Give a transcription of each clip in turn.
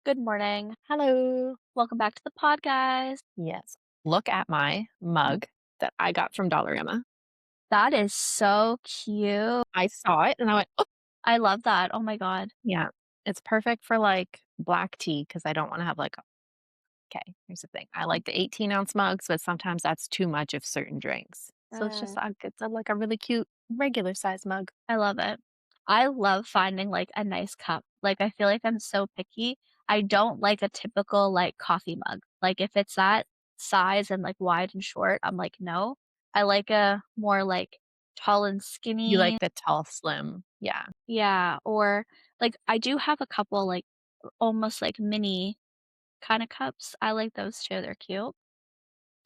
Good morning. Hello. Welcome back to the pod, guys. Yes. Look at my mug that I got from Dollarama. That is so cute. I saw it and I went, oh, I love that. Oh my God. yeah. It's perfect for like black tea because I don't want to have like, okay, here's the thing. I like the 18-ounce mugs, but sometimes that's too much of certain drinks. So it's just, Mm, like a really cute regular size mug. I love it. I love finding like a nice cup. Like, I feel like I'm so picky. I don't like a typical like coffee mug. Like, if it's that size and like wide and short, I'm like, no. I like a more like tall and You like skinny. the tall, slim. Yeah. Yeah. Or like, I do have a couple like almost like mini kind of cups. I like those too. They're cute.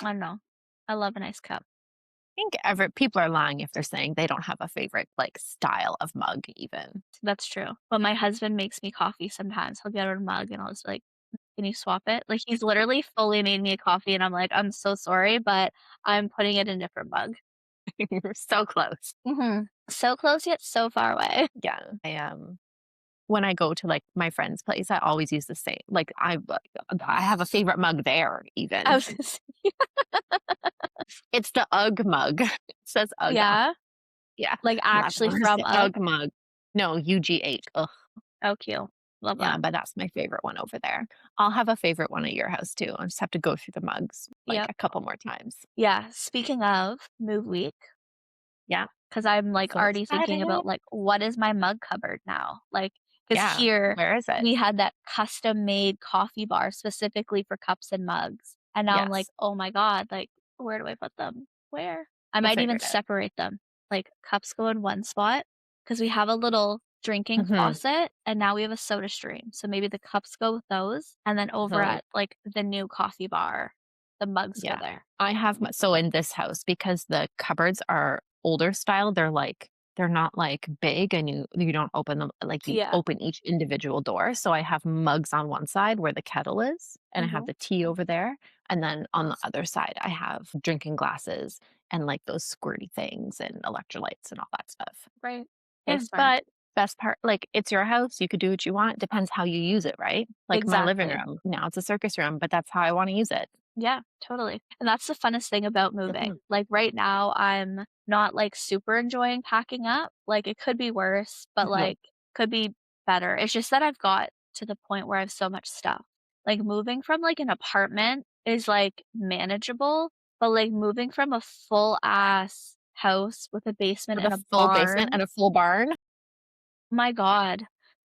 I don't know. I love a nice cup. I think people are lying if they're saying they don't have a favorite like style of mug, even. That's true. But my husband makes me coffee sometimes. He'll get a mug and I'll just be like, "Can you swap it?" Like, he's literally fully made me a coffee and I'm like, "I'm so sorry, but I'm putting it in a different mug." You're so close. Mhm. So close yet so far away. Yeah. When I go to, like, my friend's place, I always use the same like, I have a favorite mug there I even. was gonna say It's the UGG mug. It says UGG on yeah? yeah, Like, and that's actually why it's from the UGG? UGG mug. No, UGH, ugh, Oh, cute. Love yeah, that. but that's my favorite one over there. I'll have a favorite one at your house too, I just have to go through the mugs, like, Yep. a couple more times. Yeah, speaking of move week, Yeah, because 'cause I'm, like, so already thinking excited. about, like, what is my mug cupboard now? Like, because Yeah, here, where is it? we had that custom-made coffee bar specifically for cups and mugs, and now I'm like, Yes, "Oh my god, like, where do I put them? Where?" I we'll might figure even it out. separate them. Like, cups go in one spot because we have a little drinking Mhm, faucet, and now we have a soda stream, so maybe the cups go with those, and then over mhm. at, like, the new coffee bar, the mugs go Yeah. there. I have my so in this house, because the cupboards are older style, they're not, like, big and you don't open them like, you Yeah. open each individual door, so I have mugs on one side where the kettle is, and I have Mhm. the tea over there, and then on the other side, I have drinking glasses and, like, those squirty things and electrolytes and all that stuff. Right. Okay, Yeah, smart. but best part like, it's your house, you could do what you want, depends how you use it, right? Like, my living Exactly. room, now it's a circus room, but that's how I wanna use it. Yeah, totally. And that's the funnest thing about moving. Mhm. Like right now, I'm not like super enjoying packing up. Like it could be worse, but Mhm. like could be better. It's just that I've got to the point where I have so much stuff. Like moving from like an apartment is like manageable, but like moving from a full ass house with a basement With and a a full basement barn. and a full barn? My god.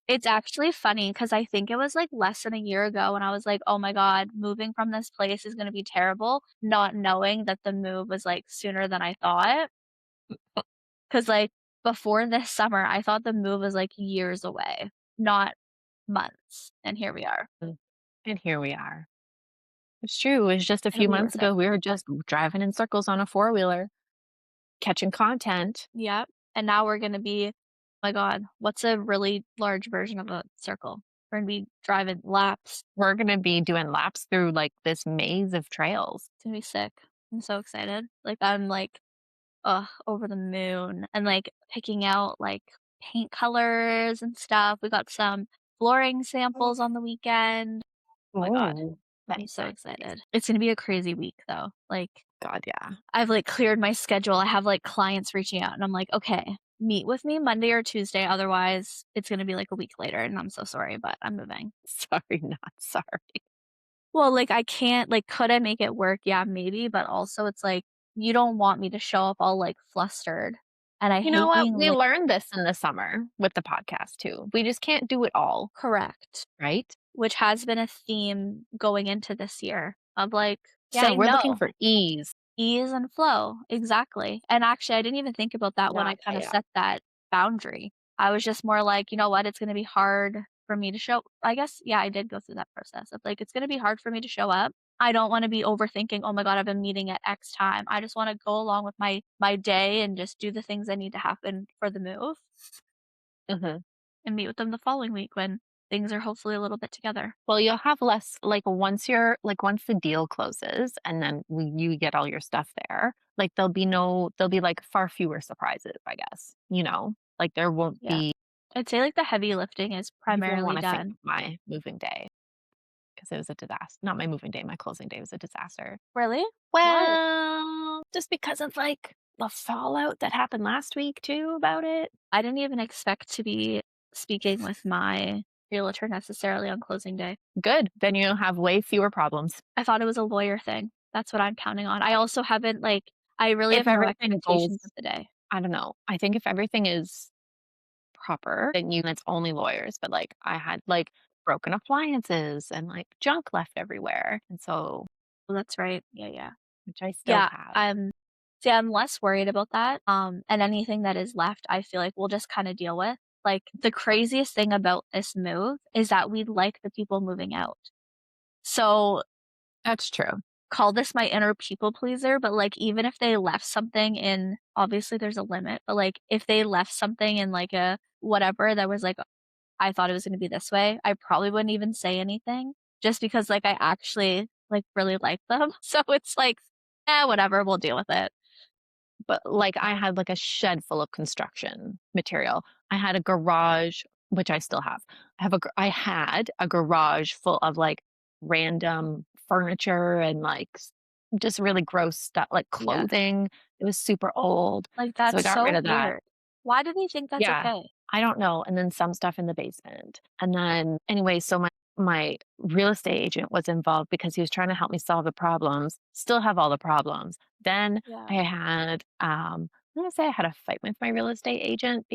It's actually funny because I think it was, like, less than a year ago when I was like, "Oh my god, moving from this place is gonna be terrible," not knowing that the move was, like, sooner than I thought. Because like, before this summer, I thought the move was, like, years away, not months, and here we are. Mm, and here we are. It's true, it was just a It'll few be months worth it. ago, we were just driving in circles on a four-wheeler, catching content. Yep, and now we're gonna be my god, what's a really large version of a circle? We're gonna be driving laps. We're gonna be doing laps through, like, this maze of trails. It's gonna be sick. I'm so excited. Like, I'm, like, ugh, over the moon and, like, picking out, like, paint colors and stuff. We got some flooring samples on the weekend. Oh my god, Oh, I'm nice, so nice, nice. excited. It's gonna be a crazy week, though. Like, God, yeah. I've, like, cleared my schedule. I have, like, clients reaching out, and I'm like, "Okay, meet with me Monday or Tuesday, otherwise it's gonna be, like, a week later, and I'm so sorry, but I'm moving." Sorry, not sorry. Well, like, I can't like, could I make it work? Yeah, maybe, but also it's like, you don't want me to show up all, like, flustered, and I You know hate what? being We late. learned this in the summer with the podcast too. We just can't do it all, Correct. right? Which has been a theme going into this year of, like, Yeah, saying we're looking no. for ease. Ease and flow, exactly. And actually, I didn't even think about that when Yeah, I yeah, kinda yeah. set that boundary. I was just more like, "You know what? It's gonna be hard for me to show." I guess, yeah, I did go through that process of, like, it's gonna be hard for me to show up. I don't wanna be overthinking, "Oh my god, I've been meeting at X time." I just wanna go along with my day and just do the things that need to happen for the move Mhm. and meet with them the following week when things are hopefully a little bit together. Well, you'll have less like, once the deal closes and then you get all your stuff there, like, there'll be, like, far fewer surprises, I guess, you know? Like, there won't Yeah. be I'd say, like, the heavy lifting is I don't even primarily wanna think of done. my moving day. because it was a disaster. Not my moving day, my closing day was a disaster. Really? Why? Well, just because of, like, the fallout that happened last week too about it. I didn't even expect to be speaking with my realtor necessarily on closing day. Good, then you'll have way fewer problems. I thought it was a lawyer thing. That's what I'm counting on. I also haven't, like I really have If no everything goes expectations of the day. I don't know, I think if everything is proper, then it's only lawyers, but, like, I had, like, broken appliances and, like, junk left everywhere, and so Well, that's right. Yeah, yeah. which I still Yeah, have. I'm less worried about that, and anything that is left, I feel like we'll just kinda deal with. Like, the craziest thing about this move is that we like the people moving out. So, That's true. call this my inner people pleaser, but, like, even if they left something in obviously, there's a limit, but, like, if they left something in, like, a whatever that was, like, I thought it was gonna be this way, I probably wouldn't even say anything just because, like, I actually, like, really like them. So it's like, "Eh, whatever, we'll deal with it." But, like, I had, like, a shed full of construction material. I had a garage, which I still have. I had a garage full of, like, random furniture and, like, just really gross stuff, like Yeah. clothing. It was super old, Like, so I that's got rid so of that. weird. Why do they think that's Yeah, okay? I don't know, and then some stuff in the basement, and then anyway, so my real estate agent was involved because he was trying to help me solve the problems, still have all the problems. Then I Yeah. had, I'm gonna say I had a fight with my real estate agent,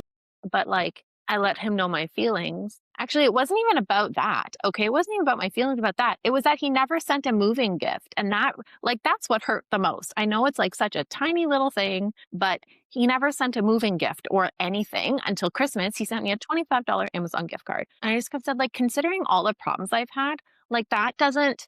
but, like, I let him know my feelings. Actually, it wasn't even about that, okay? It wasn't even about my feelings about that. It was that he never sent a moving gift, and that like, that's what hurt the most. I know it's, like, such a tiny little thing, but he never sent a moving gift or anything until Christmas. He sent me a $25 Amazon gift card. And I just kept said, like, considering all the problems I've had, like, that doesn't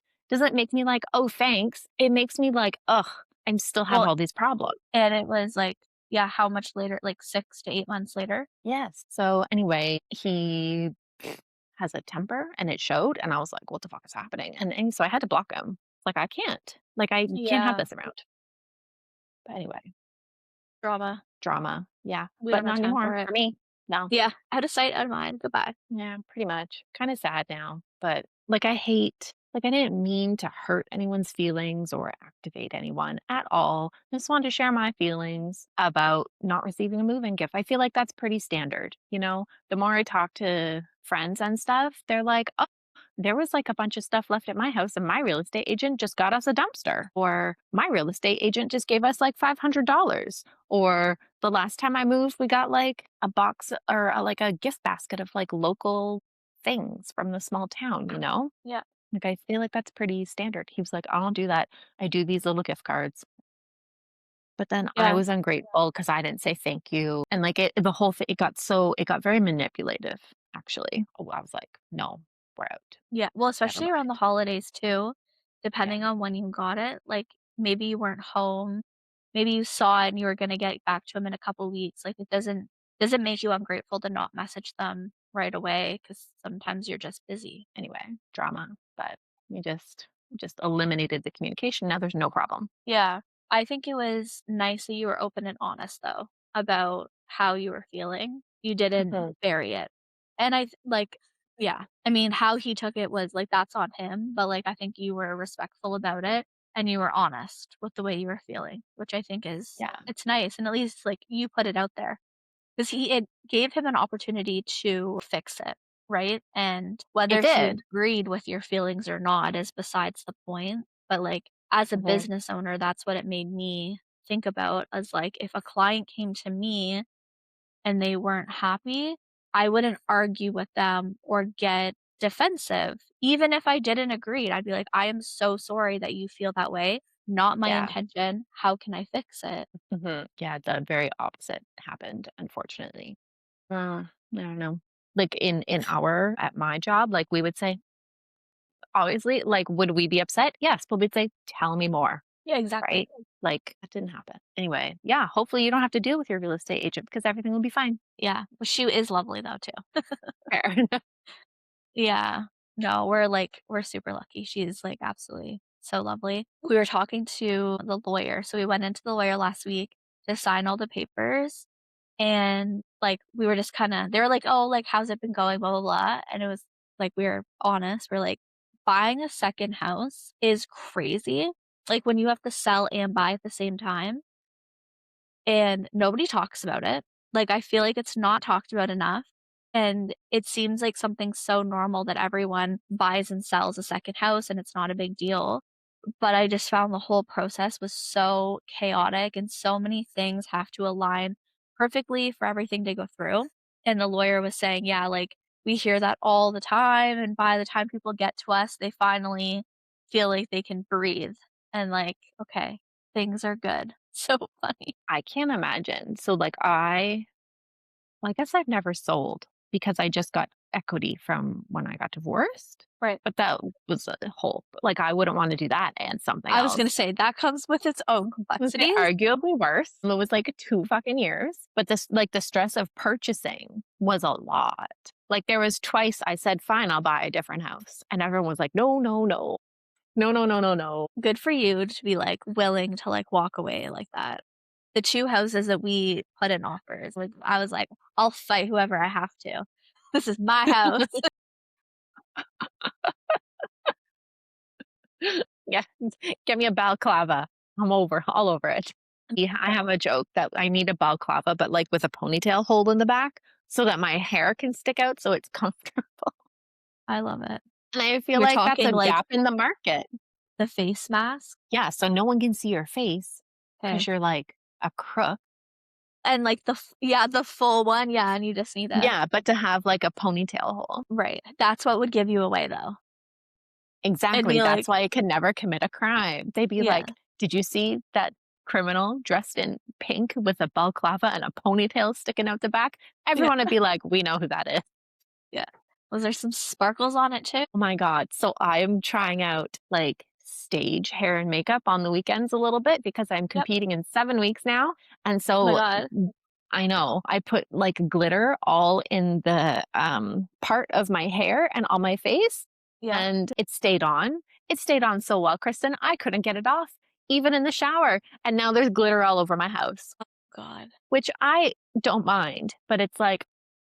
make me like, "Oh, thanks." It makes me like, "Ugh, I still have Well, all these problems." and it was, like yeah, how much later? Like, 6 to 8 months later? Yes. So anyway, he has a temper and it showed, and I was like, "What the fuck is happening?" And so I had to block him. Like, I can't. Like, I can't have Yeah. this around. But anyway, Drama. drama. Yeah. We But don't have not time anymore for it. for me. No. Yeah. Out of sight, out of mind. Goodbye. Yeah, pretty much. Kinda sad now, but, like, I didn't mean to hurt anyone's feelings or activate anyone at all. I just wanted to share my feelings about not receiving a move-in gift. I feel like that's pretty standard, you know? The more I talk to friends and stuff, they're like, "Oh, there was, like, a bunch of stuff left at my house, and my real estate agent just got us a dumpster," or, "My real estate agent just gave us, like, $500," or, "The last time I moved, we got, like, a box or, like, a gift basket of, like, local things from the small town," you know? Yeah. Like, I feel like that's pretty standard. He was like, "I don't do that. I do these little gift cards." But then I Yeah. was ungrateful because I didn't say thank you, and, like, the whole thing it got very manipulative, actually. Oh, I was like, "No, we're out. Yeah. Well, Never especially around the mind." holidays too, Yeah, depending on when you got it. Like, maybe you weren't home. Maybe you saw it and you were gonna get back to them in a couple weeks. Like, it doesn't make you ungrateful to not message them right away because sometimes you're just busy. anyway, drama, but we just eliminated the communication, now there's no problem. Yeah. I think it was nice that you were open and honest, though, about how you were feeling. You didn't Mhm. bury it. And like, yeah. I mean, how he took it was like, that's on him. But like, I think you were respectful about it and you were honest with the way you were feeling, which I think Yeah, it's nice. And at least like you put it out there. 'Cause it gave him an opportunity to fix it, right? And it whether he did. agreed with your feelings or not is besides the point, but, like, as a Mhm. business owner, that's what it made me think about as, like, if a client came to me and they weren't happy, I wouldn't argue with them or get defensive. Even if I didn't agree, I'd be like, "I am so sorry that you feel that way. Not my Yeah. intention. How can I fix it?" Mhm. Yeah, the very opposite happened, unfortunately. I don't know. Like, at my job, like, we would say obviously, like, would we be upset? Yes, but we'd say, "Tell me more," Yeah, exactly. right? Like, that didn't happen. Anyway, yeah, hopefully you don't have to deal with your real estate agent because everything will be fine. Yeah. Well, she is lovely though too. Fair. Yeah. No, we're super lucky. She's, like, absolutely so lovely. We were talking to the lawyer, so we went into the lawyer last week to sign all the papers, and, like, we were just kinda they were like, "Oh, like, how's it been going? Blah, blah, blah," and it was like, we were honest. We're like, buying a second house is crazy. Like, when you have to sell and buy at the same time, and nobody talks about it. Like, I feel like it's not talked about enough, and it seems like something so normal that everyone buys and sells a second house, and it's not a big deal. But I just found the whole process was so chaotic, and so many things have to align perfectly for everything to go through. And the lawyer was saying, "Yeah, like, we hear that all the time, and by the time people get to us, they finally feel like they can breathe." And like, okay, things are good. So funny. I can't imagine. So, like, well, I guess I've never sold because I just got equity from when I got divorced, Right. but that was a whole like, I wouldn't wanna do that and something I was gonna else. say that comes with its own Was it complexities. arguably worse? It was, like, 2 fucking years, but this like, the stress of purchasing was a lot. Like, there was twice I said, "Fine, I'll buy a different house," and everyone was like, "No, no, no. No, no, no, no, no." Good for you to be, like, willing to, like, walk away like that. The 2 houses that we put in offers, like, I was like, "I'll fight whoever I have to. This is my house." Yeah, "Get me a balaclava. I'm over all over it." Yeah, I have a joke that I need a balaclava, but, like, with a ponytail hole in the back so that my hair can stick out so it's comfortable, I love it. and I feel You're like that's talking, a like, gap in the market. the face mask? Yeah, so no one can see your face because 'cause Okay. you're, like, a crook. And, like, the full one, yeah, and you just need a Yeah, but to have, like, a ponytail hole. right. That's what would give you away, though. It'd Exactly, be that's like why I could never commit a crime. They'd be yeah, like, "Did you see that criminal dressed in pink with a balaclava and a ponytail sticking out the back?" yeah, Everyone would be like, "We know who that is." yeah. Was there some sparkles on it too? Oh my god, so I'm trying out, like, stage hair and makeup on the weekends a little bit because I'm Yep. competing in 7 weeks now, and Oh my so god. I know, I put, like, glitter all in the, part of my hair and on my face, Yeah. and it stayed on. It stayed on so well, Kristen, I couldn't get it off, even in the shower, and now there's glitter all over my house, God. which I don't mind, but it's like,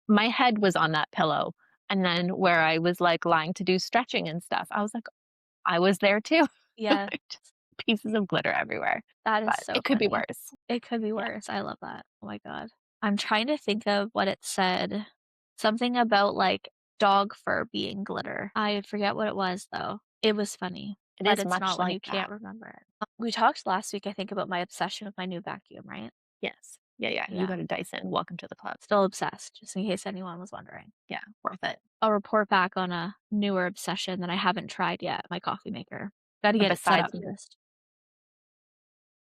my head was on that pillow, and then where I was, like, lying to do stretching and stuff, I was like, I was there too. Yeah. Just pieces of glitter everywhere, That is but so it could be funny. worse. It could be Yeah. worse. I love that. Oh my god. I'm trying to think of what it said. Something about, like, dog fur being glitter. I forget what it was, though. It was funny, It but is it's much not when like you can't that. remember it. We talked last week, I think, about my obsession with my new vacuum, right? Yes. Yeah, yeah, you Yeah. got a Dyson, welcome to the club. Still obsessed, just in case anyone was wondering. Yeah, worth it. I'll report back on a newer obsession that I haven't tried yet, my coffee maker. Gotta get it set Besides up first.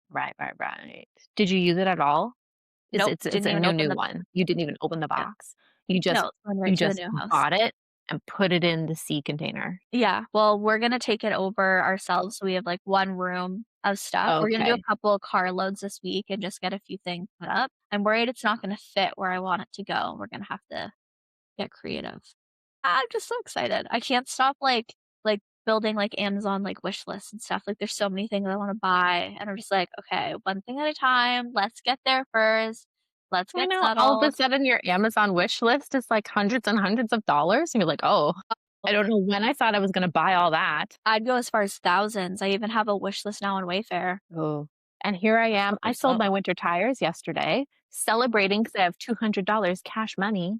right, right, right. Did you use it at all? Nope, It's didn't a even open new the one. You didn't even open the yeah. box. You No, just it's going right to the new house. bought it and put it in the C container. Yeah, well, we're gonna take it over ourselves, so we have, like, 1 room of stuff. We're gonna do a Okay. couple of car loads this week and just get a few things put up. I'm worried it's not gonna fit where I want it to go. We're gonna have to get creative. I'm just so excited. I can't stop, like, building, like, Amazon, like, wish lists and stuff. Like, there's so many things I wanna buy, and I'm just like, "Okay, one thing at a time. Let's get there first. Let's I get know, all of a settled." sudden your Amazon wish list is like hundreds and hundreds of dollars, and you're like, "Oh, I don't know when I thought I was gonna buy all that." I'd go as far as thousands. I even have a wish list now on Wayfair. Oh. And here I am, I Super sold slow. my winter tires yesterday, celebrating because I have $200 cash money.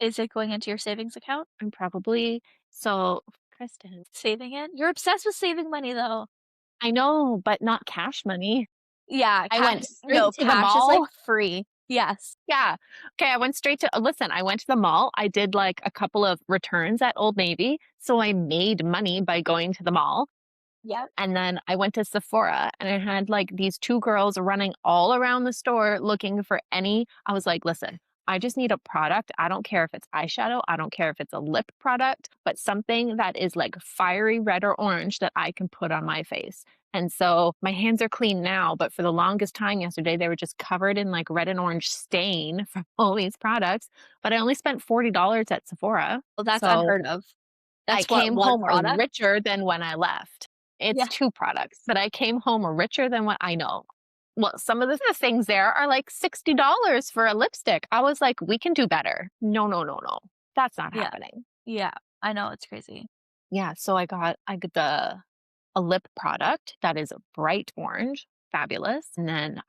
Is it going into your savings account? I'm probably so Kristen, Saving it? You're obsessed with saving money, though. I know, but not cash money. Yeah, I cash went straight no, to the cash is, like, mall. free. Yes. Yeah. Okay, I went straight to listen, I went to the mall, I did, like, a couple of returns at Old Navy, so I made money by going to the mall. Yep. And then I went to Sephora and I had like these 2 girls running all around the store looking for any I was like, "Listen, I just need a product. I don't care if it's eyeshadow, I don't care if it's a lip product, but something that is like fiery red or orange that I can put on my face." And so my hands are clean now, but for the longest time yesterday, they were just covered in like red and orange stain from all these products, but I only spent $40 at Sephora. Well, that's So unheard of. I That's what, came 1 home product? richer than when I left. It's Yeah. 2 products, but I came home richer than what I know. Well, some of the things there are like $60 for a lipstick. I was like, "We can do better." No, no, no, no. That's not Yeah. happening. Yeah. I know, it's crazy. Yeah, so I got a lip product that is bright orange, fabulous, and then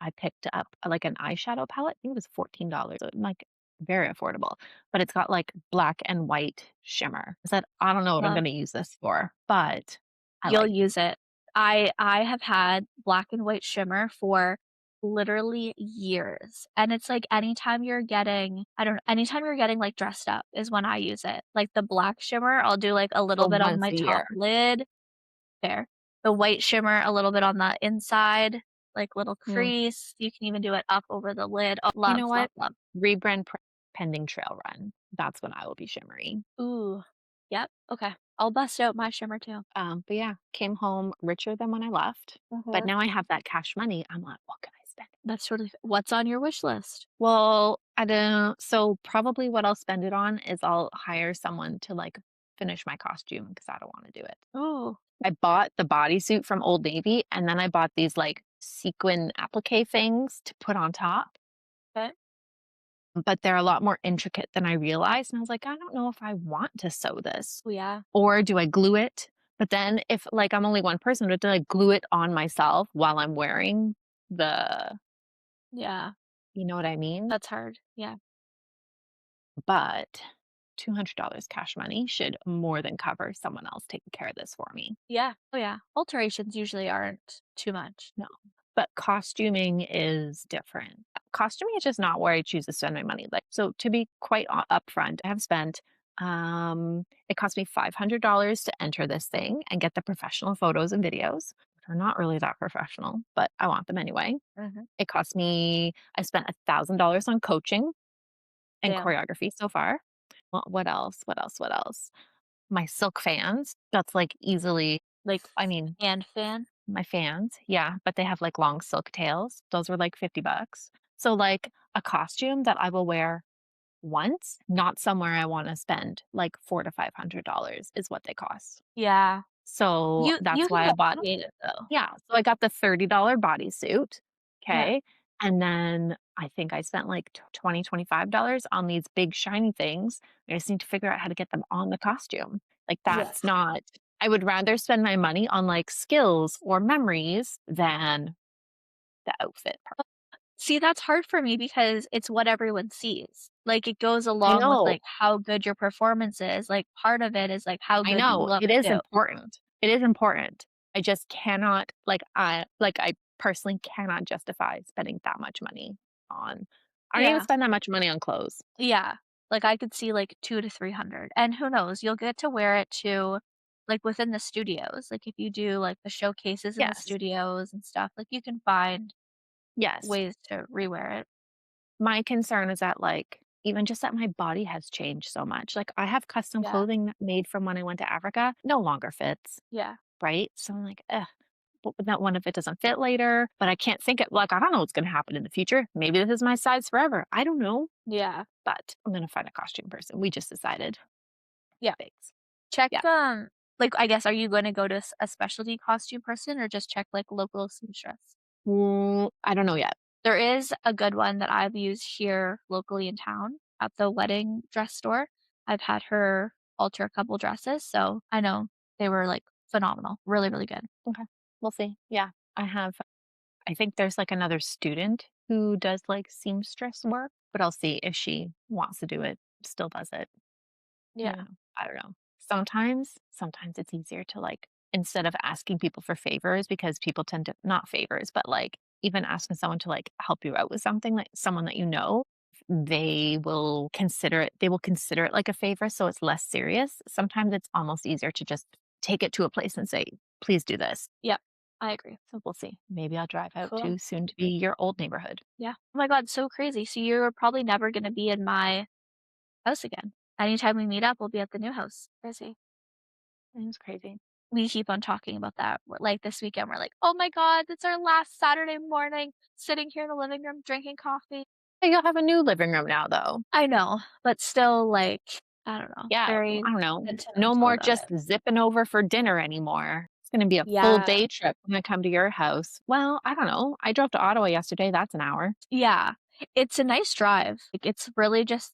I picked up, like, an eyeshadow palette, I think it was $14, so, like, very affordable, but it's got, like, black and white shimmer. I said, "I don't know what I'm Love. gonna use this for, but I You'll like." use it. I have had black and white shimmer for literally years, and it's like anytime you're getting I don't know, anytime you're getting, like, dressed up is when I use it. Like, the black shimmer, I'll do, like, a So little bit on once my a top year. lid there. The white shimmer, a little bit on the inside, like, little Mm. crease. You can even do it up over the lid. Oh, You love, know love, what? love. Rebrand pending trail run. That's when I will be shimmery. Ooh. Yep, okay. I'll bust out my shimmer too. But yeah, came home richer than when I left, but Mhm. now I have that cash money. I'm like, "What can I spend?" That's totally what's on your wish list? Well, I don't so probably what I'll spend it on is I'll hire someone to, like, finish my costume because I don't wanna do it. Oh, I bought the bodysuit from Old Navy, and then I bought these, like, sequin applique things to put on top, okay. but they're a lot more intricate than I realized, and I was like, "I don't know if I want to sew this, Oh, yeah. or do I glue it?" But then if, like, I'm only one person, do I glue it on myself while I'm wearing the Yeah. you know what I mean? That's hard. Yeah. But $200 cash money should more than cover someone else taking care of this for me. Yeah. Oh, yeah. Alterations usually aren't too much. No. But costuming is different. Costuming is just not where I choose to spend my money. Like, so to be quite upfront, I have spent, it cost me $500 to enter this thing and get the professional photos and videos, which are not really that professional, but I want them anyway. Mhm. I spent $1,000 on coaching and Damn. choreography so far. Well, what else? What else? What else? My silk fans, that's, like, easily Like, I mean, hand fan? my fans, yeah, but they have, like, long silk tails. Those were, like, 50 bucks. So, like, a costume that I will wear once, not somewhere I wanna spend, like, 4 to $500 is what they cost. Yeah. So, You that's can why I get bought creative, though. yeah, so I got the $30 bodysuit, Yeah. okay, and then I think I spent, like, 20, $25 on these big shiny things. I just need to figure out how to get them on the costume. Like, Yeah. that's not I would rather spend my money on, like, skills or memories than the outfit part. See, that's hard for me because it's what everyone sees. Like, it goes I along with, know, like, how good your performance is. Like, part of it is, like, how I good you know, look it is too. important. It is important. I just cannot I personally cannot justify spending that much money on I don't even Yeah. spend that much money on clothes. Yeah. Like, I could see, like, 2 to 300, and who knows, you'll get to wear it to like, within the studios, like, if you do, like, the showcases in the Yes, studios and stuff, like, you can find yes. ways to rewear it. My concern is that, like, even just that my body has changed so much. Like, I have custom Yeah. clothing made from when I went to Africa, no longer fits, Yeah. right? So I'm like, "Ugh, but that one if it doesn't fit later?" But I can't think it like, I don't know what's gonna happen in the future. Maybe this is my size forever. I don't know, Yeah. but I'm gonna find a costume person. We just decided. Yeah. Thanks. Check, Yeah. like, I guess, are you gonna go to a specialty costume person or just check, like, local seamstress? I don't know yet. There is a good one that I've used here locally in town at the wedding dress store. I've had her alter a couple dresses, so I know they were, like, phenomenal. Really, really good. Okay. We'll see. Yeah. I think there's, like, another student who does, like, seamstress work, but I'll see if she wants to do it, still does it. Yeah. You know, I don't know. Sometimes it's easier to, like, instead of asking people for favors because people tend to not favors, but, like, even asking someone to, like, help you out with something, like, someone that you know, they will consider it like a favor, so it's less serious. Sometimes it's almost easier to just take it to a place and say, "Please do this." Yep. I agree. So we'll see. Maybe I'll drive out Cool. to soon to be your old neighborhood. Yeah. Oh my god, so crazy. So you're probably never gonna be in my house again. Anytime we meet up, we'll be at the new house. Crazy. It's crazy. We keep on talking about that. We're like, this weekend, we're like, "Oh my god, it's our last Saturday morning sitting here in the living room drinking coffee." Hey, you'll have a new living room now, though. I know, but still, like, I don't know, Yeah, very I don't know. No sentimental more about just it. zipping over for dinner anymore. It's gonna be a full Yeah. day trip when I come to your house. Well, I don't know. I drove to Ottawa yesterday. That's an hour. Yeah. It's a nice drive. Like, it's really just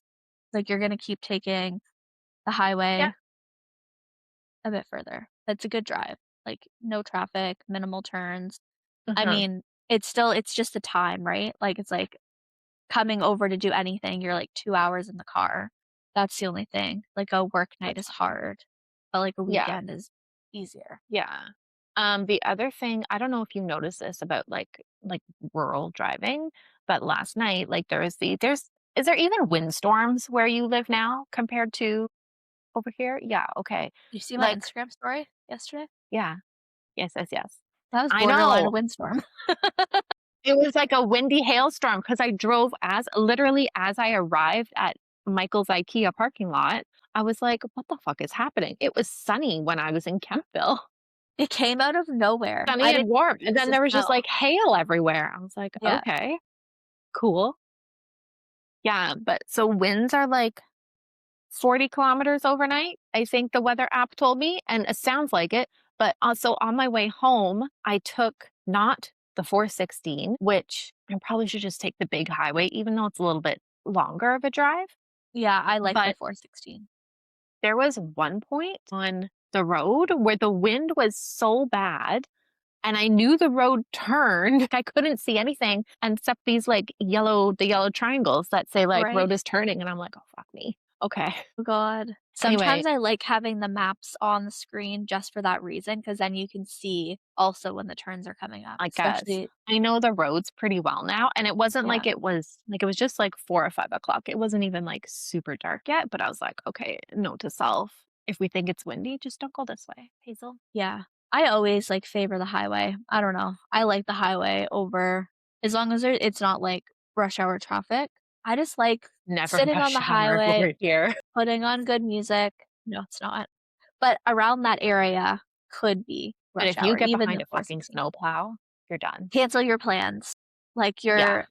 like, you're gonna keep taking the Yeah. highway. a bit further. It's a good drive, like, no traffic, minimal turns. I Uh-huh. mean, it's just the time, right? Like, it's like coming over to do anything, you're, like, 2 hours in the car. That's the only thing. Like, a work night That's is fine. hard, but, like, a Yeah. weekend is easier. Yeah. The other thing, I don't know if you noticed this about like rural driving, but last night, like there's is there even windstorms where you live now compared to over here? Yeah, okay. You see my Like, Instagram story yesterday? yeah, yes, yes, yes. That was I borderline a know. windstorm. It was like a windy hailstorm because I drove as literally as I arrived at Michael's IKEA parking lot, I was like, what the fuck is happening? It was sunny when I was in Kempville. It came out of nowhere. Sunny I and didn't warm, and use then the there was just, snow. like, hail everywhere. I was like, Yeah. "Okay, cool." Yeah, but so winds are, like, 40 kilometers overnight, I think the weather app told me, and it sounds like it, but also on my way home, I took not the 416, which I probably should just take the big highway even though it's a little bit longer of a drive, Yeah, I like the but 416. there was one point on the road where the wind was so bad and I knew the road turned. I couldn't see anything and except these like yellow triangles that say like Right? road is turning. And I'm like, oh, fuck me. Okay. Oh god. Anyway, Sometimes I like having the maps on the screen just for that reason, because then you can see also when the turns are coming up, I guess especially I know the roads pretty well now. And it wasn't yeah. like it was just like 4 or 5 o'clock. It wasn't even like super dark yet. But I was like, okay, note to self. If we think it's windy, just don't go this way, Hazel. Yeah. I always, like, favor the highway. I don't know. I like the highway over as long as it's not, like, rush hour traffic. I just like Never sitting on rush the hour highway, over here. putting on good music. No, it's not. But around that area could be But rush if you hour, get even behind the a fucking 416. snowplow, you're done. Cancel your plans. Like, Yeah. Your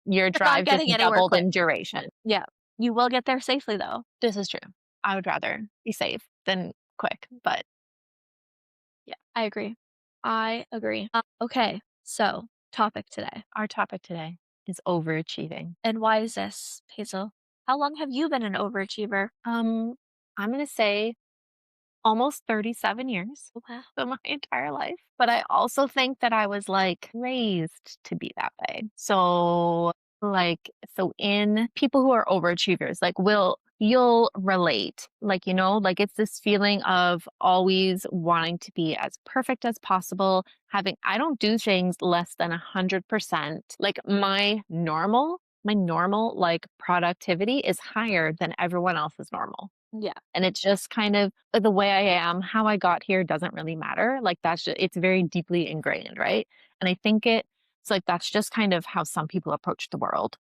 you're not drive just getting anywhere doubled quick. in duration. Yeah. You will get there safely, though. This is true. I would rather be safe than quick, but Yeah, I agree. I agree. Okay, so topic today. our topic today is overachieving. And why is this, Hazel? How long have you been an overachiever? Um, I'm gonna say almost 37 years, Wow. so my entire life. But I also think that I was like raised to be that way. So so in people who are overachievers, like you'll relate. Like, like it's this feeling of always wanting to be as perfect as possible, having I don't do things less than 100%. Like my normal like productivity is higher than everyone else's normal. Yeah. And it's just kind of the way I am, how I got here doesn't really matter. Like that's just, it's very deeply ingrained, right? And I think it's like that's just kind of how some people approach the world.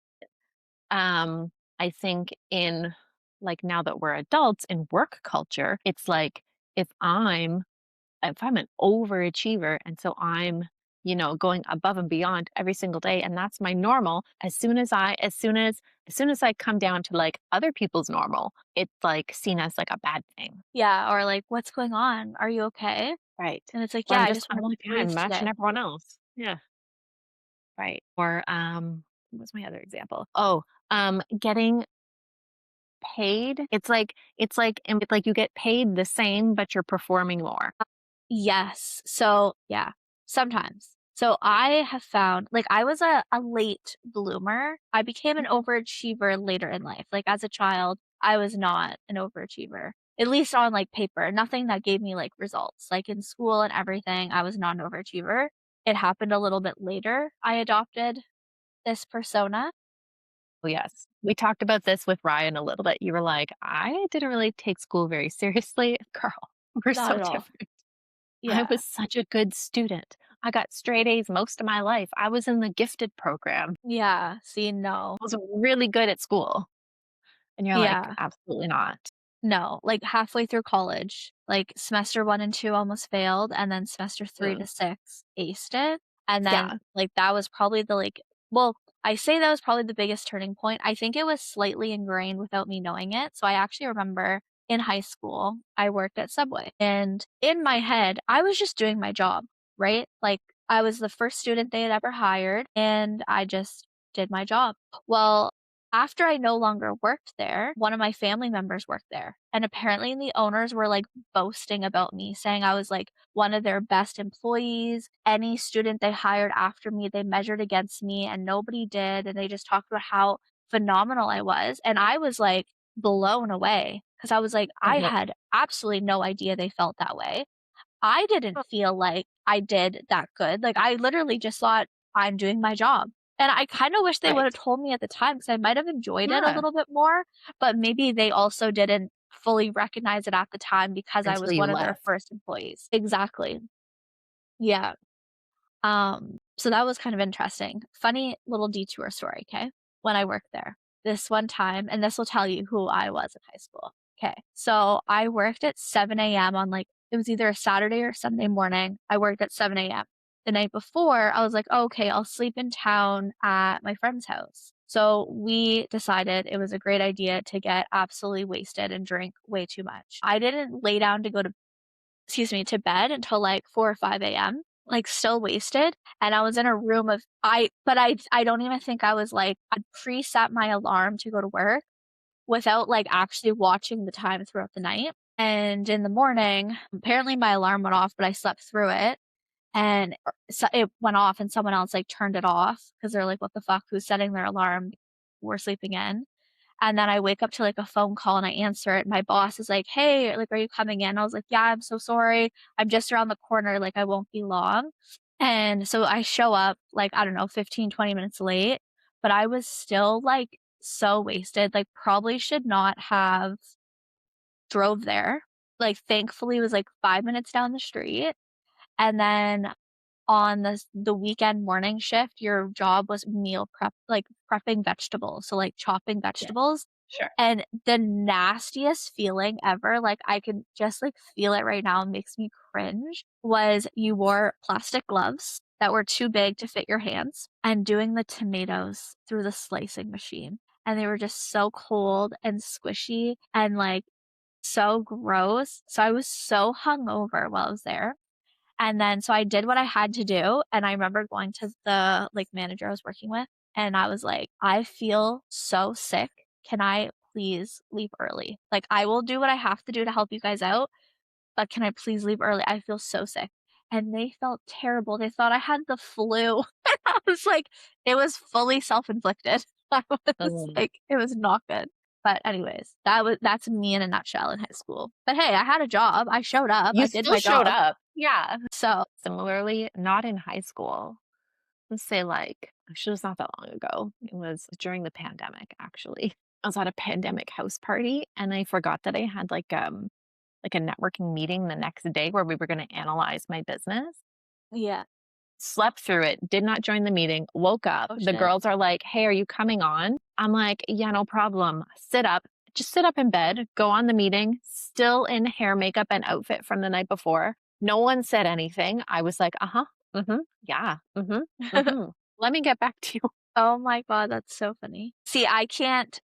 I think in like now that we're adults in work culture, it's like if I'm if I'm an overachiever and so I'm going above and beyond every single day and that's my normal as soon as I come down to like other people's normal it's like seen as like a bad thing. Yeah, or like, "What's going on? Are you okay?" Right. And it's like, Or "Yeah, I'm I just just I'm wanna like, yeah, breathe I'm matching today." everyone else. Yeah. Right. Or what's my other example? Oh, getting paid. It's like you get paid the same but you're performing more. Yes. So, yeah, sometimes. So I have found like I was a late bloomer. I became an overachiever later in life. Like as a child, I was not an overachiever. At least on like paper, nothing that gave me like results. Like in school and everything, I was not an overachiever. It happened a little bit later. I adopted this persona. Oh, yes. We talked about this with Ryan a little bit. You were like, "I didn't really take school very seriously." Girl, we're Not so at all. different. I Yeah. was such a good student. I got straight A's most of my life. I was in the gifted program. Yeah. See, no. I was really good at school. And you're like, Yeah. "Absolutely not." No, like, halfway through college, like, semester 1 and 2 almost failed, and then semester 3 Mm. to 6 aced it, and then, Yeah. like, that was probably the, like well, I say that was probably the biggest turning point. I think it was slightly ingrained without me knowing it, so I actually remember in high school, I worked at Subway, and in my head, I was just doing my job, right? Like, I was the first student they had ever hired, and I just did my job. Well, After I no longer worked there, one of my family members worked there, and apparently the owners were, like, boasting about me, saying I was, like, one of their best employees. Any student they hired after me, they measured against me, and nobody did, and they just talked about how phenomenal I was, and I was, like, blown away because I was like, I Mhm. had absolutely no idea they felt that way. I didn't feel like I did that good. Like, I literally just thought, "I'm doing my job." And I kinda wish they would've Right. told me at the time because I might have enjoyed it a Yeah. little bit more, but maybe they also didn't fully recognize it at the time because I Until was you one of their left. first employees. Exactly. Yeah. So that was kind of interesting. Funny little detour story, okay? When I worked there. This one time, and this will tell you who I was in high school. Okay. So I worked at 7 a.m. on like it was either a Saturday or Sunday morning. I worked at 7 a.m. The night before, I was like, "Oh, okay, I'll sleep in town at my friend's house." So we decided it was a great idea to get absolutely wasted and drink way too much. I didn't lay down to go to to bed until like 4 or 5 AM, like, still wasted, and I was in a room of I don't even think I was, like I preset my alarm to go to work without, like, actually watching the time throughout the night, and in the morning, apparently my alarm went off, but I slept through it, and, so it went off and someone else, like, turned it off because 'cause they're like, "What the fuck? Who's setting their alarm? We're sleeping in." And then I wake up to, like, a phone call and I answer it. My boss is like, "Hey, like, are you coming in?" I was like, "Yeah, I'm so sorry. I'm just around the corner, like, I won't be long." And so I show up, like, I don't know, 15, 20 minutes late, but I was still, like, so wasted, like, probably should not have drove there. Like, thankfully, it was, like, 5 minutes down the street, and then on the weekend morning shift, your job was meal prep like, prepping vegetables, so, like, chopping Yes. vegetables, Sure. and the nastiest feeling ever, like, I can just, like, feel it right now, it makes me cringe, was you wore plastic gloves that were too big to fit your hands and doing the tomatoes through the slicing machine, and they were just so cold and squishy and, like, so gross, so I was so hungover while I was there, and then so I did what I had to do, and I remember going to the, like, manager I was working with, and I was like, "I feel so sick. Can I please leave early? Like, I will do what I have to do to help you guys out, but can I please leave early? I feel so sick." And they felt terrible. They thought I had the flu. I was like, it was fully self-inflicted. I was Mm. like, it was not good. But anyways, that's me in a nutshell in high school. But hey, I had a job. I showed up. You I did still my showed job. up. Yeah. So Similarly, not in high school. Let's say, like, actually, it was not that long ago. It was during the pandemic, actually. I was at a pandemic house party and I forgot that I had like a networking meeting the next day where we were going to analyze my business. yeah. Slept through it, did not join the meeting, woke up. Oh, The shit. girls are like, "Hey, are you coming on?" I'm like, "Yeah, no problem." Sit up, just sit up in bed, go on the meeting, still in hair, makeup, and outfit from the night before. No one said anything. I was like, "Uh-huh, yeah, Let me get back to you." Oh my god, that's so funny. See, I can't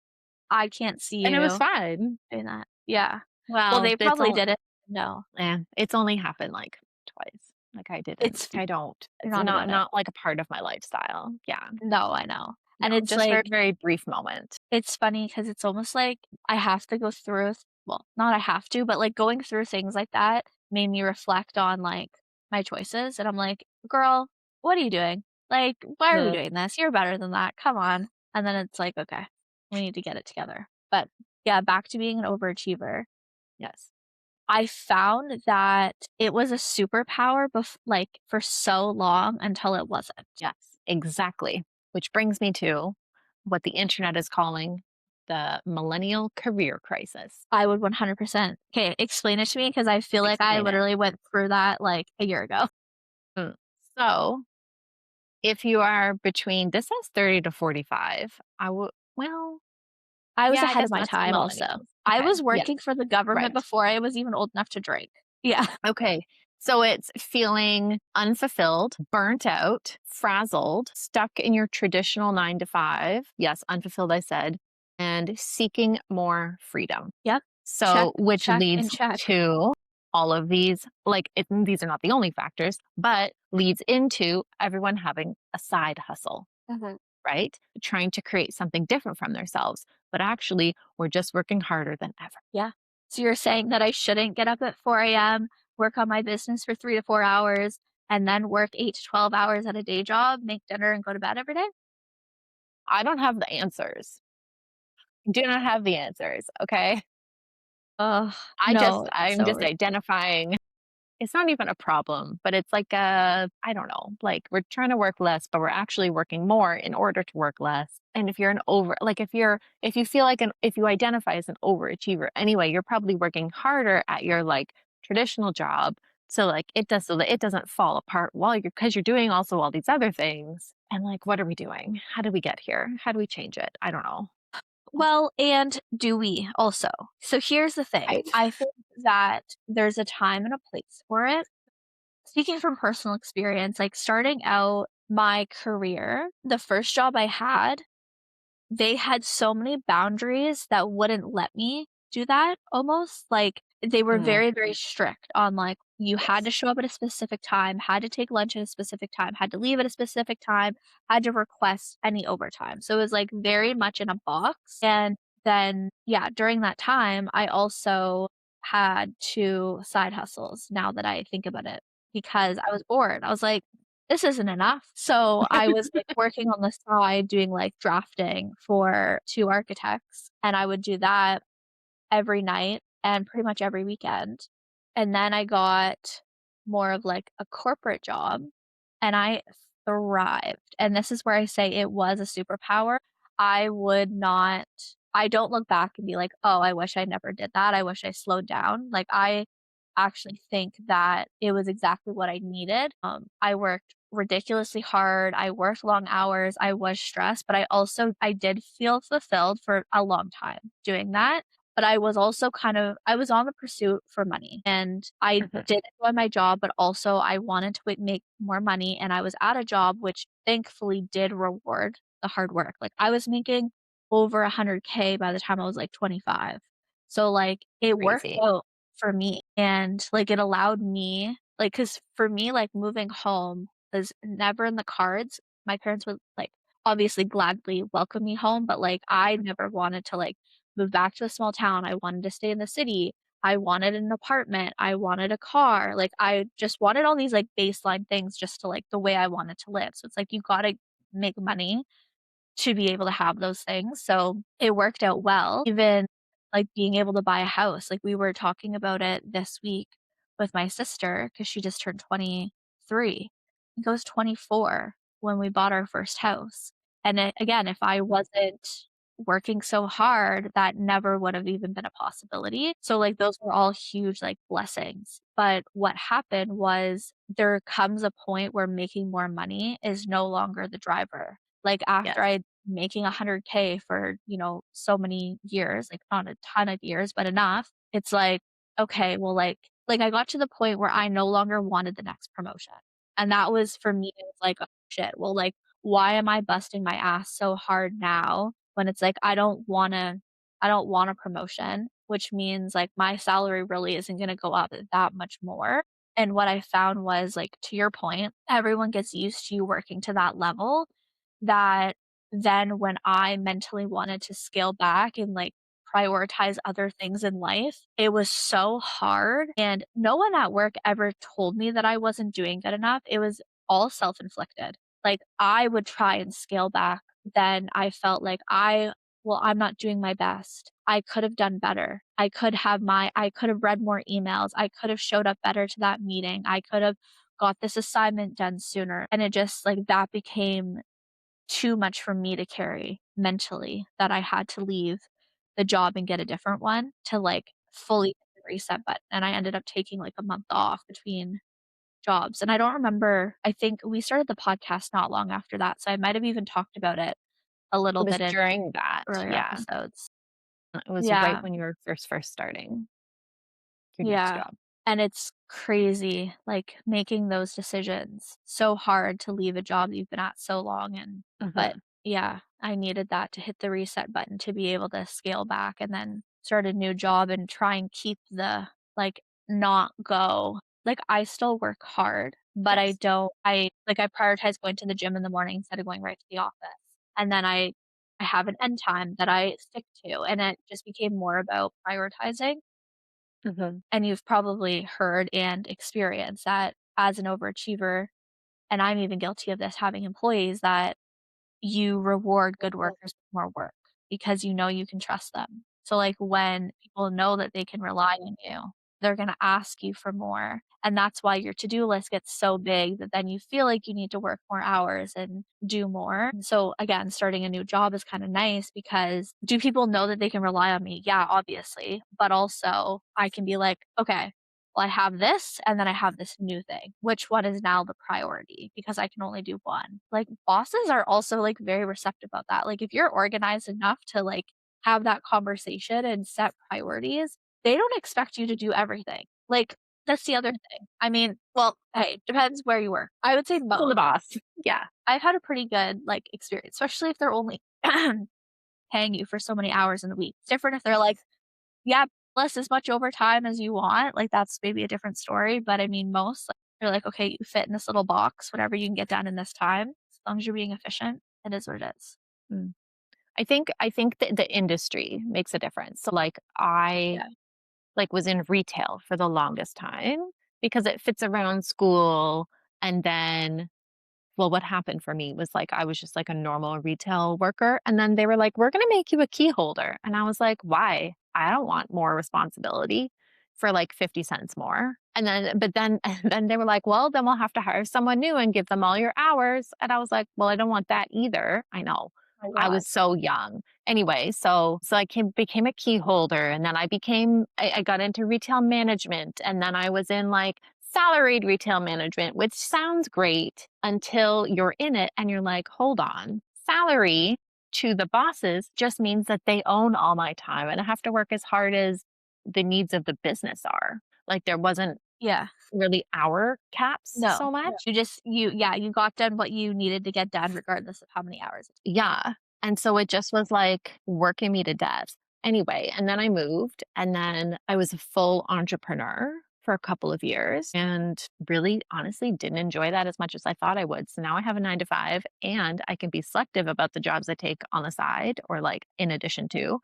see And it was you fine. doing that. Yeah. Well, Well, they probably didn't know. it's only happened like twice. Like It's I don't. you're It's not not about it. not like a part of my lifestyle. Yeah. No, I know. No, And it's just for a like very brief moment. it's funny because it's almost like I have to go through well, not I have to, but, like, going through things like that made me reflect on, like, my choices, and I'm like, "Girl, what are you doing? Like, why are we Mhm. doing this? You're better than that, come on." And then it's like, "Okay, we need to get it together." But, yeah, back to being an overachiever. Yes. I found that it was a superpower like, for so long until it wasn't. Yes, exactly. Which brings me to what the internet is calling the millennial career crisis. I would 100%. Okay, explain it to me because I feel like I Explain it. literally went through that, like, a year ago. Mm. So, if you are between this says 30 to 45, well, I was yeah, I ahead guess of my that's time also. millennials. I Okay. was Yes. working for the government Right. before I was even old enough to drink. Yeah. Okay. So it's feeling unfulfilled, burnt out, frazzled, stuck in your traditional 9 to 5. Yes, unfulfilled, I said, and seeking more freedom. Yep. Check, So, which check, and leads check. to all of these, like, these are not the only factors, but leads into everyone having a side hustle, Mhm. right? Trying to create something different from themselves. But actually, we're just working harder than ever. Yeah. So you're saying that I shouldn't get up at 4 AM, work on my business for 3 to 4 hours, and then work 8 to 12 hours at a day job, make dinner, and go to bed every day? I don't have the answers. Do not have the answers. Okay. Ugh, no, it's I'm so just ri identifying it's not even a problem, but it's like a, I don't know, like we're trying to work less, but we're actually working more in order to work less. And if you're an over, like if you feel like if you identify as an overachiever anyway, you're probably working harder at your like traditional job. So like it does, so that it doesn't fall apart while because you're doing also all these other things. And like, what are we doing? How do we get here? How do we change it? I don't know. Well, and do we also? So here's the thing. Right. I think that there's a time and a place for it. Speaking from personal experience, like starting out my career, the first job I had, they had so many boundaries that wouldn't let me do that almost, like, they were Mm, very, very strict on, like, you had to yes. show up at a specific time, had to take lunch at a specific time, had to leave at a specific time, had to request any overtime, so it was, like, very much in a box, and then, yeah, during that time, I also had 2 side hustles, now that I think about it, because I was bored, I was like, this isn't enough. So I was, like, working on the side doing, like, drafting for 2 architects, and I would do that every night and pretty much every weekend. And then I got more of, like, a corporate job, and I thrived. And this is where I say it was a superpower. I would not I don't look back and be like, "Oh, I wish I never did that. I wish I slowed down." Like, I actually think that it was exactly what I needed. I worked ridiculously hard. I worked long hours. I was stressed, but I did feel fulfilled for a long time doing that. But I was also I was on the pursuit for money, and I Mhm. did enjoy my job, but also I wanted to make more money, and I was at a job which thankfully did reward the hard work. Like, I was making over 100K by the time I was, like, 25. So, like, it worked Crazy. out for me, and, like, it allowed me like, cause for me, like, moving home was never in the cards. My parents would, like, obviously gladly welcome me home, but, like, I never wanted to, like, move back to a small town. I wanted to stay in the city. I wanted an apartment. I wanted a car. Like, I just wanted all these, like, baseline things just to, like, the way I wanted to live. So it's like you gotta make money to be able to have those things, so it worked out well. Even, like, being able to buy a house, like, we were talking about it this week with my sister because she just turned 23. I think I was 24 when we bought our first house, and again, if I wasn't working so hard, that never would have even been a possibility, so, like, those were all huge, like, blessings, but what happened was there comes a point where making more money is no longer the driver. Like, after Yes. I making 100K for, so many years, like, not a ton of years, but enough, it's like, okay, well, like, I got to the point where I no longer wanted the next promotion, and that was for me, it was like, "Oh, shit, well, like, why am I busting my ass so hard now when it's like, I don't want a promotion," which means, like, my salary really isn't gonna go up that much more, and what I found was, like, to your point, everyone gets used to you working to that level, that then when I mentally wanted to scale back and, like, prioritize other things in life, it was so hard, and no one at work ever told me that I wasn't doing good enough, it was all self-inflicted. Like, I would try and scale back, then I felt like I'm not doing my best. I could have done better. I could have read more emails. I could have showed up better to that meeting. I could have got this assignment done sooner. And it just like that became too much for me to carry mentally that I had to leave the job and get a different one to like fully hit the reset button. And I ended up taking like a month off between jobs. And I don't remember, I think we started the podcast not long after that. So I might have even talked about it a little It was bit in during that, earlier yeah. episodes. It was right Yeah. when you were first starting your next Yeah, job. and it's crazy, like, making those decisions. So hard to leave a job that you've been at so long but, Mhm. yeah, I needed that to hit the reset button to be able to scale back and then start a new job and try and keep like, not go like, I still work hard, but Yes. I prioritize going to the gym in the morning instead of going right to the office. and then I have an end time that I stick to, and it just became more about prioritizing. Mhm. And you've probably heard and experienced that as an overachiever, and I'm even guilty of this, having employees that you reward good workers with more work because you know you can trust them. So, like, when people know that they can rely on you, they're gonna ask you for more, and that's why your to-do list gets so big that then you feel like you need to work more hours and do more. And so, again, starting a new job is kinda nice because do people know that they can rely on me? Yeah, obviously, but also I can be like, "Okay, well, I have this, and then I have this new thing. Which one is now the priority? Because I can only do one." Like, bosses are also, like, very receptive about that. Like, if you're organized enough to, like, have that conversation and set priorities, they don't expect you to do everything. Like, that's the other thing. I mean, well, hey, depends where you work. I would say Still the most. boss. Yeah. I've had a pretty good, like, experience, especially if they're only paying you for so many hours in the week. It's different if they're like, yeah, plus as much overtime as you want, like, that's maybe a different story, but I mean, most, like, they're like, "Okay, you fit in this little box, whatever you can get done in this time, as long as you're being efficient, it is what it is." Mm. I think the industry makes a difference. So, like, I, Yeah, like, was in retail for the longest time because it fits around school, and then well, what happened for me was, like, I was just, like, a normal retail worker, and then they were like, "We're gonna make you a key holder," and I was like, "Why? I don't want more responsibility for, like, 50 cents more." And then but then and then they were like, "Well, then we'll have to hire someone new and give them all your hours," and I was like, "Well, I don't want that either." I know. oh my I god. was so young. Anyway, so I became a key holder, and then I got into retail management, and then I was in, like, salaried retail management, which sounds great until you're in it and you're like, hold on, salary to the bosses just means that they own all my time and I have to work as hard as the needs of the business are. Like there wasn't Yeah, really hour caps no, so much. you just you got done what you needed to get done regardless of how many hours. Yeah. And so it just was like working me to death. Anyway, and then I moved, and then I was a full entrepreneur for a couple of years and really honestly didn't enjoy that as much as I thought I would. So now I have a 9 to 5 and I can be selective about the jobs I take on the side or like in addition to.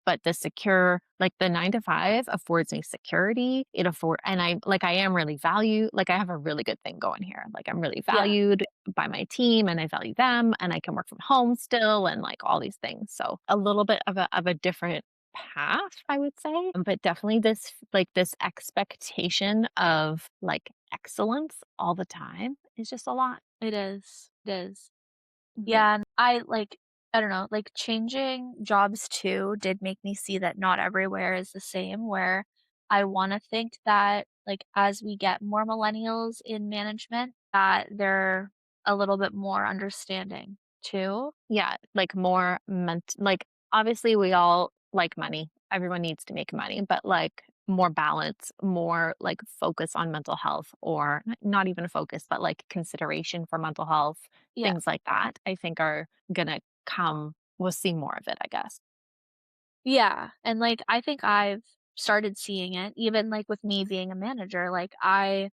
But the secure, like the 9 to 5 affords me security. And I am really valued. Like I have a really good thing going here. Like I'm really Yeah, valued by my team and I value them and I can work from home still and like all these things. So a little bit of a different path, I would say. But definitely this expectation of like excellence all the time is just a lot. it is, it is. Mhm. Yeah, and I don't know, like, changing jobs too did make me see that not everywhere is the same, where I wanna think that, like, as we get more millennials in management, that they're a little bit more understanding too. Yeah, like more like obviously we all like money. Everyone needs to make money, but like more balance, more like focus on mental health or not even a focus, but like consideration for mental health, Yeah. things like that, I think are gonna come. We'll see more of it, I guess. Yeah, and, like, I think I've started seeing it even, like, with me being a manager, like, I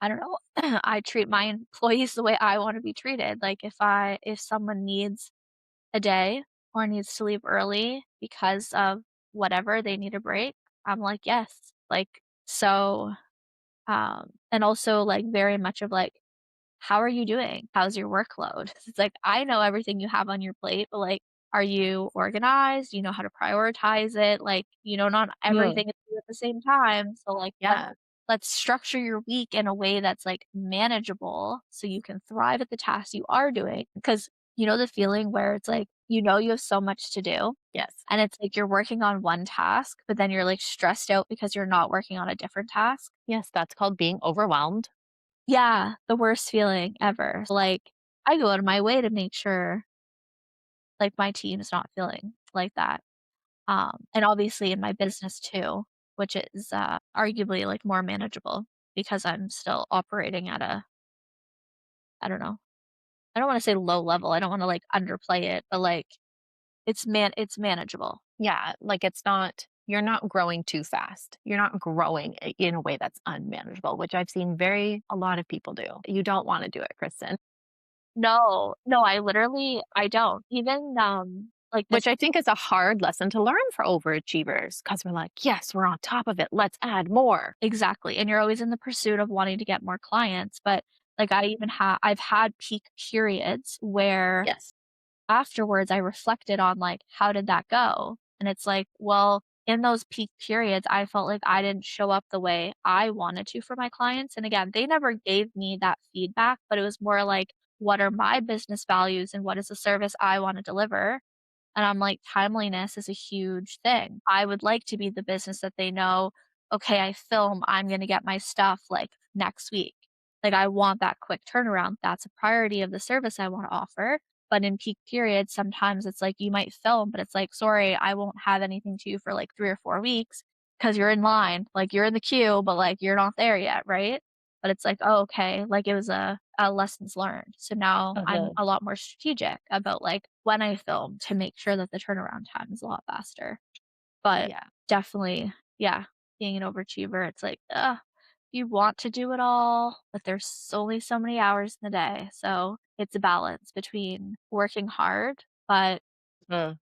don't know, I treat my employees the way I wanna be treated, like, if someone needs a day or needs to leave early because of whatever, they need a break, I'm like, "Yes." Like, so, and also, like, very much of, like, "How are you doing? How's your workload?" It's like, I know everything you have on your plate, but, like, are you organized? Do you know how to prioritize it? Like, not Mm, everything is due at the same time, so, like, yeah. let's structure your week in a way that's, like, manageable so you can thrive at the tasks you are doing. Because the feeling where it's like, you have so much to do, Yes. and it's like you're working on one task, but then you're, like, stressed out because you're not working on a different task. Yes, that's called being overwhelmed. Yeah, the worst feeling ever. Like, I go out of my way to make sure, like, my team is not feeling like that. And obviously in my business too, which is, arguably, like, more manageable because I'm still operating at a I don't know. I don't wanna say low level, I don't wanna, like, underplay it, but, like, it's manageable. Yeah, like it's not you're not growing too fast. You're not growing in a way that's unmanageable, which I've seen very a lot of people do. You don't want to do it, Kristen. No, no, I don't. Even, like this Which I think is a hard lesson to learn for overachievers because we're like, yes, we're on top of it. Let's add more. exactly, and you're always in the pursuit of wanting to get more clients, but, like, I've had peak periods where Yes. afterwards I reflected on, like, how did that go? And it's like, well, in those peak periods, I felt like I didn't show up the way I wanted to for my clients, and again, they never gave me that feedback, but it was more like, what are my business values and what is the service I wanna deliver? And I'm like, timeliness is a huge thing. I would like to be the business that they know, okay, I film, I'm going to get my stuff like next week. Like, I want that quick turnaround. That's a priority of the service I want to offer. But in peak periods, sometimes it's like you might film, but it's like, sorry, I won't have anything to you for like 3 or 4 weeks because you're in line. Like, you're in the queue, but like you're not there yet. Right. But it's like, oh, okay. Like it was a lessons learned. So now I'm Uh-huh. a lot more strategic about like when I film to make sure that the turnaround time is a lot faster. But Yeah. definitely, yeah, being an overachiever, it's like, you want to do it all, but there's only so many hours in the day. So it's a balance between working hard, but Uh,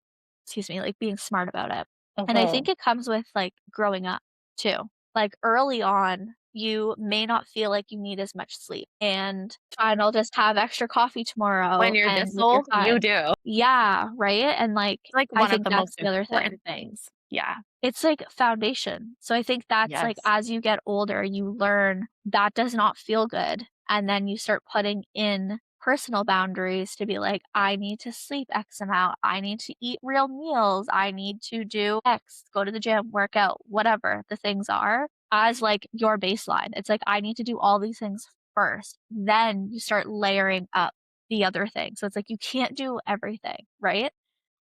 excuse me, like being smart about it. And I uh-huh. think it comes with like growing up too. Like early on, you may not feel like you need as much sleep and fine, I'll just have extra coffee When tomorrow you're and this you're old, you fine. do. Yeah, right? And like It's like I one of think the that's most the other thing. important things. Yeah. It's like foundation. So I think that's like Yes. as you get older, you learn that does not feel good. And then you start putting in personal boundaries to be like, I need to sleep X amount. I need to eat real meals. I need to do X, go to the gym, work out, whatever the things are, as like your baseline. It's like, I need to do all these things first. Then you start layering up the other things. So it's like, you can't do everything, right?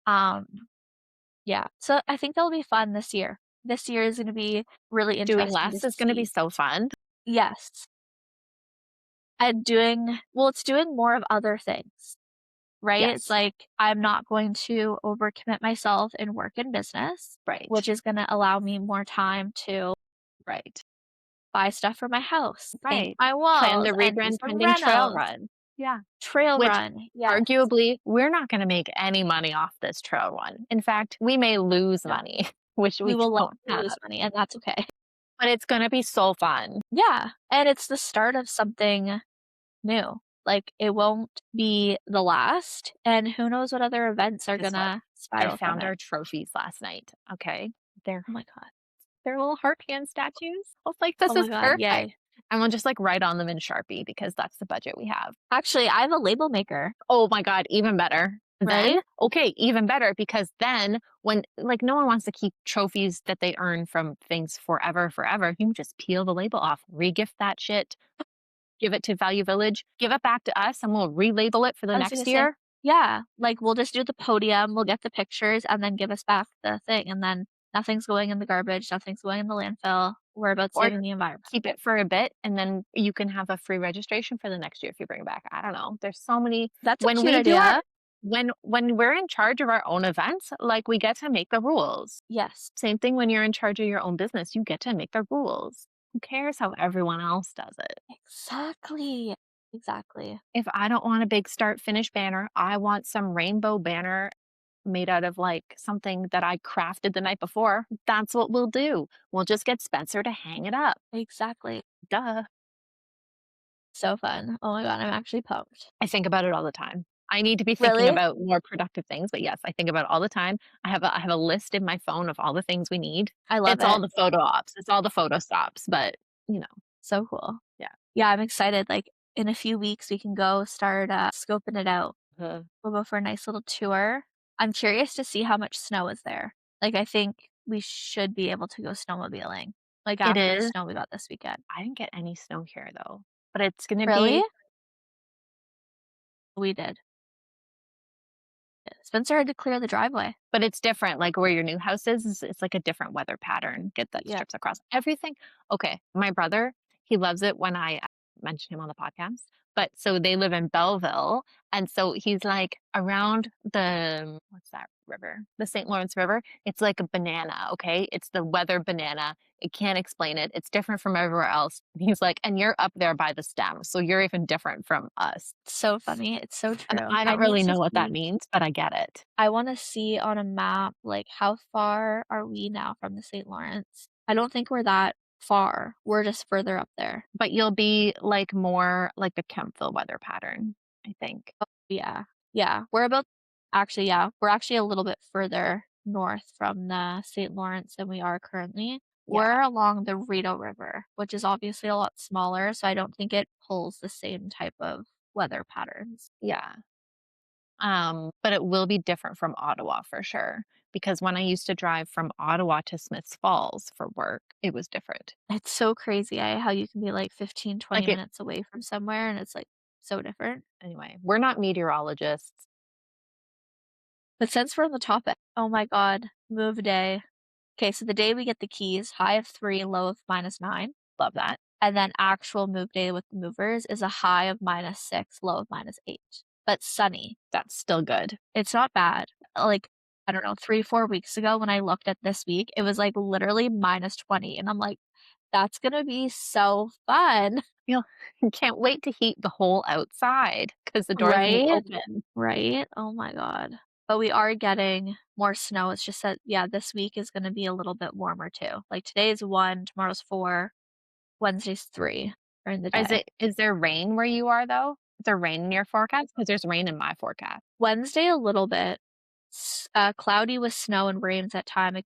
Um, yeah, so I think that'll be fun this year. This year is gonna be really Doing interesting to less is gonna be see. so fun. Yes, and doing well, it's doing more of other things, right? It's Yes. like, I'm not going to overcommit myself in work and business, Right. which is gonna allow me more time to Right. buy stuff for my house, paint Right. my Plan walls, the and do rebrand some pending trail renos. run. Yeah. Trail Which run, yes. arguably, we're not gonna make any money off this trail run. In fact, we may lose No, money, which we we will don't likely have, lose money, and that's okay. but it's gonna be so fun. Yeah, and it's the start of something new. Like, it won't be the last, and who knows what other events are Guess what? gonna I spiral from found it. our trophies last night, okay? They're Oh my god. they're little heart hand statues. I was like, Oh "This my is god, perfect." yay. And we'll just, like, write on them in Sharpie because that's the budget we have. Actually, I have a label maker. Oh my god, even better. Ready? Then okay, even better because then when like, no one wants to keep trophies that they earn from things forever, forever. You can just peel the label off, regift that shit, give it to Value Village, give it back to us, and we'll relabel it for the I was gonna next say year, yeah, like, we'll just do the podium, we'll get the pictures, and then give us back the thing, and then nothing's going in the garbage, nothing's going in the landfill. We're about or saving the environment. keep it for a bit, and then you can have a free registration for the next year if you bring it back. I don't know. There's so many That's a when cute we do our idea. when we're in charge of our own events, like, we get to make the rules. Yes. Same thing when you're in charge of your own business, you get to make the rules. Who cares how everyone else does it? Exactly. Exactly. If I don't want a big start finish banner, I want some rainbow banner made out of like something that I crafted the night before. That's what we'll do. We'll just get Spencer to hang it up. Exactly. Duh. So fun. Oh my god, I'm actually pumped. I think about it all the time. I need to be thinking Really? about more productive things, but yes, I think about it all the time. I have a list in my phone of all the things we need. I love It's all it. the photo ops. It's all the photo stops, but you know, So cool. yeah. Yeah, I'm excited, like, in a few weeks, we can go start, scoping it out. Uh, We'll go for a nice little tour. I'm curious to see how much snow is there. Like, I think we should be able to go snowmobiling, like, it after the is. snow we got this weekend. I didn't get any snow here though, but it's gonna Really? be We did. Spencer had to clear the driveway. but it's different, like, where your new house is it's like a different weather pattern, get that Yep. strips across everything. Okay, my brother, he loves it when I mention him on the podcast. But so they live in Belleville, and so he's like around the what's that river? The St. Lawrence River. It's like a banana, okay? It's the weather banana. It can't explain it. It's different from everywhere else. He's like, and you're up there by the stem, so you're even different from us. So funny. It's so And true. I I don't need really to know what that see means, but I get it. I wanna see on a map, like, how far are we now from the St. Lawrence? I don't think we're that far. We're just further up there. But you'll be like more like the Kempville weather pattern, I think. Yeah. Yeah. We're about actually, yeah, we're actually a little bit further north from the St. Lawrence than we are currently. Yeah, We're along the Rideau River, which is obviously a lot smaller, so I don't think it pulls the same type of weather patterns. yeah. But it will be different from Ottawa for sure. Because when I used to drive from Ottawa to Smiths Falls for work, it was different. It's so crazy, how you can be, like, 15, 20 Like it minutes away from somewhere, and it's, like, so different. anyway, we're not meteorologists. But since we're on the topic, oh my god, move day. Okay, so the day we get the keys, high of 3, low of -9, Love that. and then actual move day with the movers is a high of -6, low of -8, but sunny. That's still good. It's not bad. Like, I don't know, 3, 4 weeks ago when I looked at this week, it was, like, literally -20, and I'm like, "That's gonna be so fun." Feel can't wait to heat the whole outside because the doors will be Right? open. Right? Oh my god. But we are getting more snow, it's just that, yeah, this week is gonna be a little bit warmer too. Like, today is 1, tomorrow's 4, Wednesday's 3 during the day. Is there rain where you are though? Is there rain in your forecast? Because there's rain in my forecast. Wednesday, a little bit. Cloudy with snow and rains at time,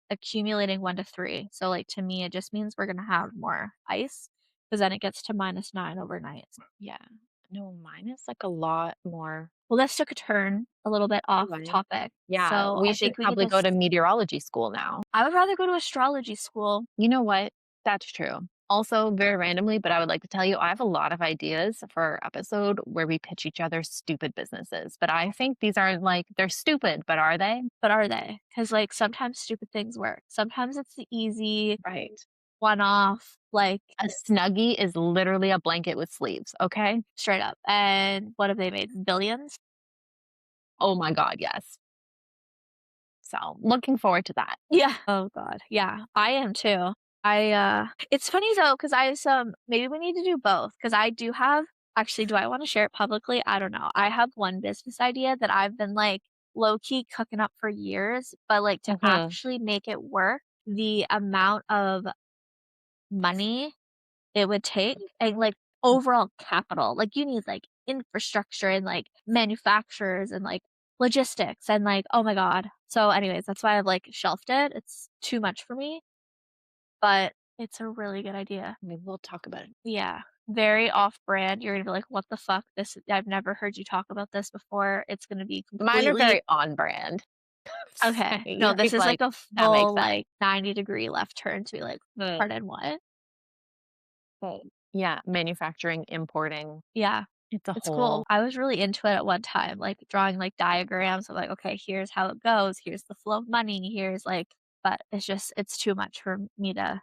accumulating 1 to 3. So, like, to me, it just means we're gonna have more ice, because then it gets to -9 overnight. Yeah. No, mine is like a lot more. Well, this took a turn a little bit off Anyway, topic, yeah, so we I should think we could probably go to just meteorology school now. I would rather go to astrology school. You know what? That's true. Also, very randomly, but I would like to tell you, I have a lot of ideas for our episode where we pitch each other stupid businesses. But I think these are like, they're stupid, but are they? But are they? Because like, sometimes stupid things work. Sometimes it's the easy Right. one-off, like, A snuggie is literally a blanket with sleeves. Okay. straight up. And what have they made? Billions? Oh my God. Yes. So looking forward to that. Yeah. Oh god. Yeah, I am too. It's funny though, because I have some maybe we need to do both, because I do have actually, do I wanna share it publicly? I don't know. I have one business idea that I've been, like, low key cooking up for years, but, like, to Hmm. actually make it work, the amount of money it would take and, like, overall capital, like, you need, like, infrastructure and, like, manufacturers and, like, logistics and, like, oh my god. So, anyways, that's why I've, like, shelved it. It's too much for me, but it's a really good idea. Maybe we'll talk about it. Yeah. Very off brand. You're gonna be like, "What the fuck? This I've never heard you talk about this before." It's gonna be Mine are completely very on brand. So okay. No, you're this is like like, a that makes full, sense. like, 90-degree left turn to be like, Mm. "Pardon, what?" But yeah, manufacturing, importing, Yeah. it's a It's cool. whole I was really into it at one time, like, drawing, like, diagrams of, like, "Okay, here's how it goes. Here's the flow of money. Here's, like" but it's just it's too much for me to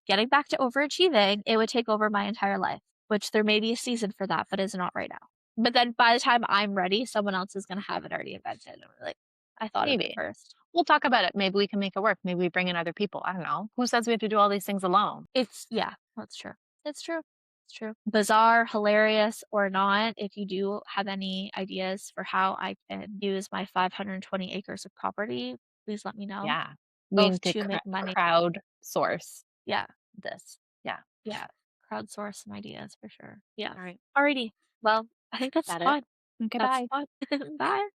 getting back to overachieving, it would take over my entire life, which there may be a season for that, but is not right now. But then by the time I'm ready, someone else is gonna have it already invented, and we're like, "I thought of it maybe. first." We'll talk about it. Maybe we can make it work. Maybe we bring in other people. I don't know. Who says we have to do all these things alone? It's yeah, that's true. It's true. It's true. Bizarre, hilarious, or not, if you do have any ideas for how I can use my 520 acres of property, please let me know, Yeah. We both need to to make money. crowd source Yeah, this. Yeah. yeah, crowdsource some ideas for sure. Yeah. All right. Alrighty. Well, I think that's the That it? pod. Okay, That's the bye. pod. Bye.